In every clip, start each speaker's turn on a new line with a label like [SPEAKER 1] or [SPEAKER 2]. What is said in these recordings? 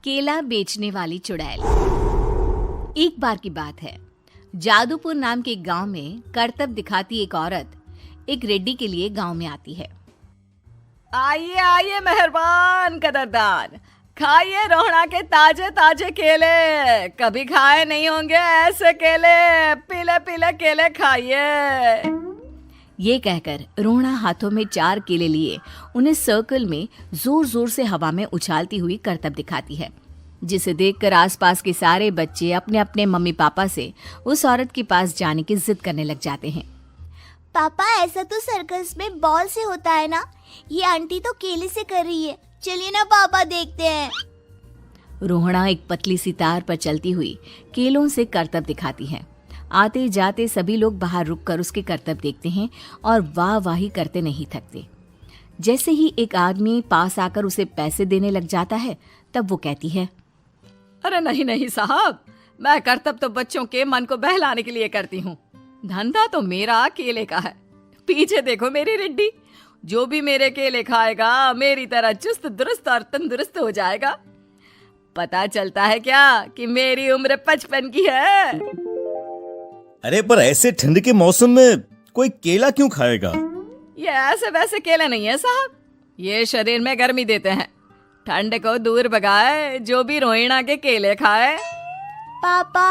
[SPEAKER 1] केला बेचने वाली चुड़ैल। एक बार की बात है, जादूपुर नाम के एक गांव में करतब दिखाती एक औरत एक रेड्डी के लिए गांव में आती है।
[SPEAKER 2] आइए आइए मेहरबान कदरदान, खाइए रोहड़ा के ताजे ताजे केले। कभी खाए नहीं होंगे ऐसे केले, पीले पीले केले खाइए।
[SPEAKER 1] ये कहकर रोहड़ा हाथों में 4 केले लिए उन्हें सर्कल में जोर जोर से हवा में उछालती हुई करतब दिखाती है, जिसे देखकर आसपास के सारे बच्चे अपने अपने मम्मी पापा से उस औरत के पास जाने की जिद करने लग जाते हैं।
[SPEAKER 3] पापा, ऐसा तो सर्कस में बॉल से होता है ना, ये आंटी तो केले से कर रही है। चलिए ना पापा, देखते हैं।
[SPEAKER 1] रोहड़ा एक पतली सी तार पर चलती हुई केलों से करतब दिखाती है। आते जाते सभी लोग बाहर रुककर उसके करतब देखते हैं और वाह वाही करते नहीं थकते। जैसे ही एक आदमी पास आकर उसे पैसे देने लग जाता है, तब वो कहती है,
[SPEAKER 2] अरे नहीं नहीं साहब, मैं करतब तो बच्चों के मन को बहलाने के लिए करती हूँ। धंधा तो मेरा केले का है। पीछे देखो मेरी रेड्डी, जो भी मेरे केले खाएगा मेरी तरह चुस्त दुरुस्त और तंदुरुस्त हो जाएगा। पता चलता है क्या कि मेरी उम्र 55 की है।
[SPEAKER 4] अरे पर ऐसे ठंड के मौसम में कोई केला क्यों खाएगा?
[SPEAKER 2] ये ऐसे वैसे केले नहीं है साहब, ये शरीर में गर्मी देते हैं। ठंड को दूर भगाए जो भी रोहिणा के केले खाए।
[SPEAKER 3] पापा,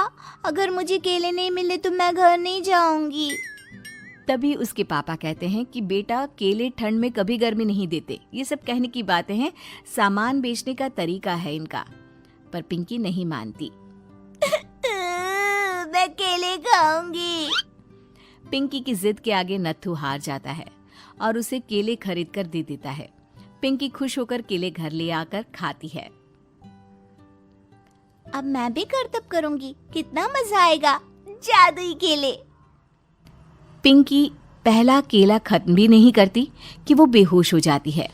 [SPEAKER 3] अगर मुझे केले नहीं मिले तो मैं घर नहीं जाऊंगी।
[SPEAKER 1] तभी उसके पापा कहते हैं कि बेटा, केले ठंड में कभी गर्मी नहीं देते। ये सब कहने की बातें हैं, सामान बेचने का तरीका है इनका। पर पिंकी नहीं मानती।
[SPEAKER 3] मैं केले खाऊंगी।
[SPEAKER 1] पिंकी की जिद के आगे नत्थू हार जाता है और उसे केले खरीद कर दे देता है। पिंकी खुश होकर केले घर ले आकर खाती है।
[SPEAKER 3] अब मैं भी करतब करूंगी, कितना मजा आएगा। जादुई केले।
[SPEAKER 1] पिंकी पहला केला खत्म भी नहीं करती कि वो बेहोश हो जाती है।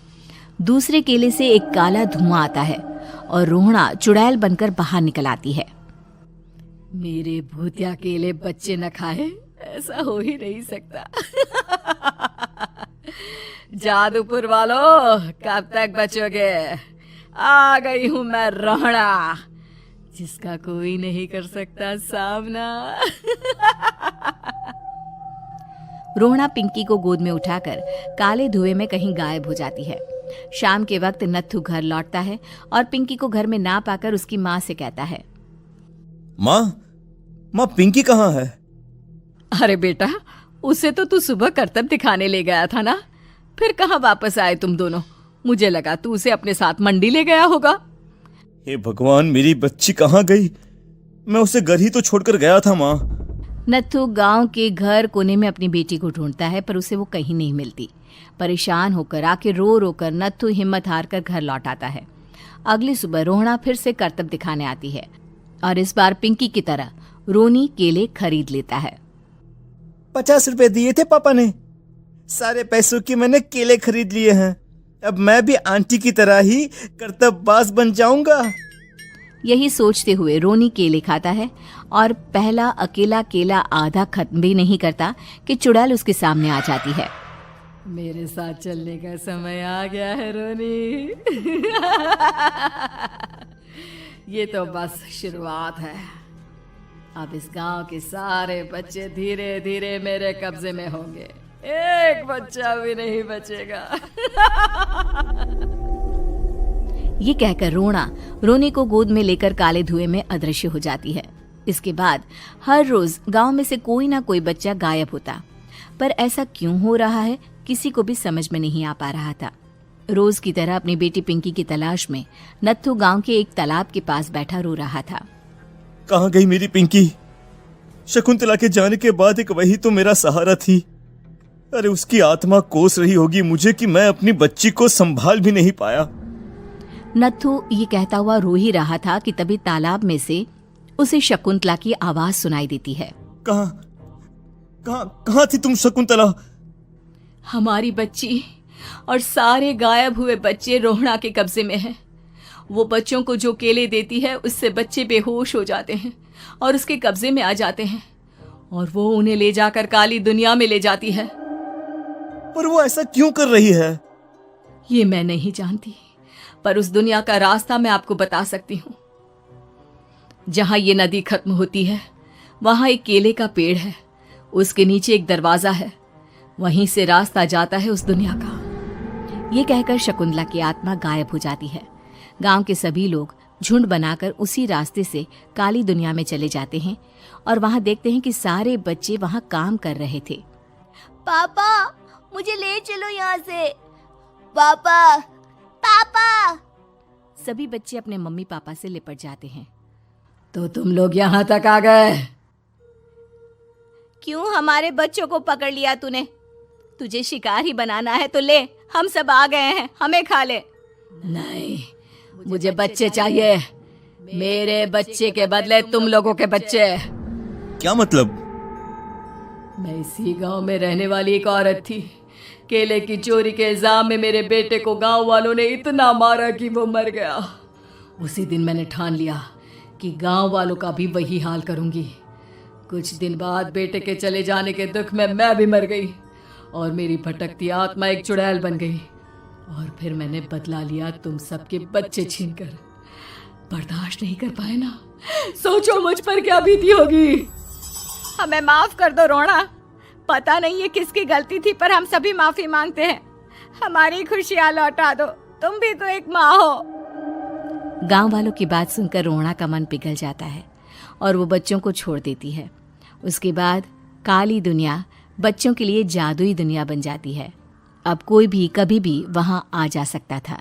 [SPEAKER 1] दूसरे केले से एक काला धुआं आता है और रोहड़ा चुड़ैल बनकर बाहर निकल आती है।
[SPEAKER 2] मेरे भूतिया केले बच्चे न खाए, ऐसा हो ही नहीं सकता। जादूपुर वालों, कब तक बचोगे? आ गई हूं मैं रोहड़ा, जिसका कोई नहीं कर सकता सामना।
[SPEAKER 1] रोहड़ा पिंकी को गोद में उठाकर काले धुएं में कहीं गायब हो जाती है। शाम के वक्त नत्थू घर लौटता है और पिंकी को घर में ना पाकर उसकी माँ से कहता है,
[SPEAKER 4] माँ पिंकी कहाँ है?
[SPEAKER 2] अरे बेटा, उसे तो तू सुबह करतब दिखाने ले गया था ना, फिर कहाँ वापस आए तुम दोनों? मुझे लगा तू उसे अपने साथ मंडी ले गया होगा।
[SPEAKER 4] हे भगवान, मेरी बच्ची कहाँ गई? मैं उसे घर ही तो छोड़कर गया था माँ।
[SPEAKER 1] नत्थू गांव के घर कोने में अपनी बेटी को ढूंढता है, पर उसे वो कहीं नहीं मिलती। परेशान होकर आखिर रो रो कर नत्थू हिम्मत हार कर घर लौट आता है। अगली सुबह रोहड़ा फिर से करतब दिखाने आती है और इस बार पिंकी की तरह रोनी केले खरीद लेता है।
[SPEAKER 4] 50 रुपए दिए थे पापा ने, सारे पैसों की मैंने केले खरीद लिए हैं। अब मैं भी आंटी की तरह ही करतबबाज बन जाऊंगा।
[SPEAKER 1] यही सोचते हुए रोनी केले खाता है और पहला अकेला केला आधा खत्म भी नहीं करता कि चुड़ैल उसके सामने आ जाती है।
[SPEAKER 2] मेरे साथ चलने का समय आ गया है रोनी। ये तो बस शुरुआत है। अब इस गांव के सारे बच्चे धीरे धीरे मेरे कब्जे में होंगे, एक बच्चा भी नहीं बचेगा।
[SPEAKER 1] ये कहकर रोना रोनी को गोद में लेकर काले धुएं में अदृश्य हो जाती है। इसके बाद हर रोज गांव में से कोई ना कोई बच्चा गायब होता, पर ऐसा क्यों हो रहा है किसी को भी समझ में नहीं आ पा रहा था। रोज की तरह अपनी बेटी पिंकी की तलाश में नत्थू गांव के एक तालाब के पास बैठा रो रहा था।
[SPEAKER 4] कहाँ गई मेरी पिंकी? शकुंतला के जाने के बाद एक वही तो मेरा सहारा थी। अरे उसकी आत्मा कोस रही होगी मुझे कि मैं अपनी बच्ची को संभाल भी नहीं पाया।
[SPEAKER 1] नत्थू ये कहता हुआ रो ही रहा था कि तभी तालाब में से उसे शकुंतला की आवाज सुनाई देती है।
[SPEAKER 4] कहाँ थी तुम शकुंतला?
[SPEAKER 2] हमारी बच्ची और सारे गायब हुए बच्चे रोहड़ा के कब्जे में हैं। वो बच्चों को जो केले देती है उससे बच्चे बेहोश हो जाते हैं और उसके कब्जे में आ जाते हैं और वो उन्हें ले जाकर काली दुनिया में ले जाती है।
[SPEAKER 4] पर वो ऐसा क्यों कर रही है?
[SPEAKER 2] ये मैं नहीं जानती, पर उस दुनिया का रास्ता मैं आपको बता सकती हूँ। जहां ये नदी खत्म होती है वहां एक केले का पेड़ है, उसके नीचे एक दरवाजा है, वहीं से रास्ता जाता है उस दुनिया का।
[SPEAKER 1] ये कहकर शकुंतला की आत्मा गायब हो जाती है। गांव के सभी लोग झुंड बनाकर उसी रास्ते से काली दुनिया में चले जाते हैं और वहां देखते हैं कि सारे बच्चे वहां काम कर रहे थे।
[SPEAKER 3] पापा मुझे ले चलो यहाँ से। पापा पापा।
[SPEAKER 1] सभी बच्चे अपने मम्मी पापा से लिपट जाते हैं।
[SPEAKER 2] तो तुम लोग यहाँ तक आ गए?
[SPEAKER 1] क्यों हमारे बच्चों को पकड़ लिया तूने? तुझे शिकार ही बनाना है तो ले, हम सब आ गए हैं, हमें खा ले।
[SPEAKER 2] नहीं, मुझे बच्चे चाहिए। मेरे बच्चे के बदले तुम लोगों के बच्चे।
[SPEAKER 4] क्या मतलब?
[SPEAKER 2] मैं इसी गांव में रहने वाली एक औरत थी। केले की चोरी के इल्जाम में मेरे बेटे को गांव वालों ने इतना मारा कि वो मर गया। उसी दिन मैंने ठान लिया कि गांव वालों का भी वही हाल करूंगी। कुछ दिन बाद बेटे के चले जाने के दुख में मैं भी मर गई और मेरी भटकती आत्मा एक चुड़ैल बन गई। और फिर मैंने बदला लिया तुम सबके बच्चे छीनकर। बर्दाश्त नहीं कर पाए ना? सोचो मुझ पर क्या बीती होगी।
[SPEAKER 1] हमें माफ कर दो रोना। पता नहीं ये किसकी गलती थी, पर हम सभी माफी मांगते हैं। हमारी खुशियां लौटा दो, तुम भी तो एक माँ हो। गांव वालों की बात सुनकर रोना का मन पिघल जाता है और वो बच्चों को छोड़ देती है। उसके बाद काली दुनिया बच्चों के लिए जादुई दुनिया बन जाती है। अब कोई भी कभी भी वहां आ जा सकता था।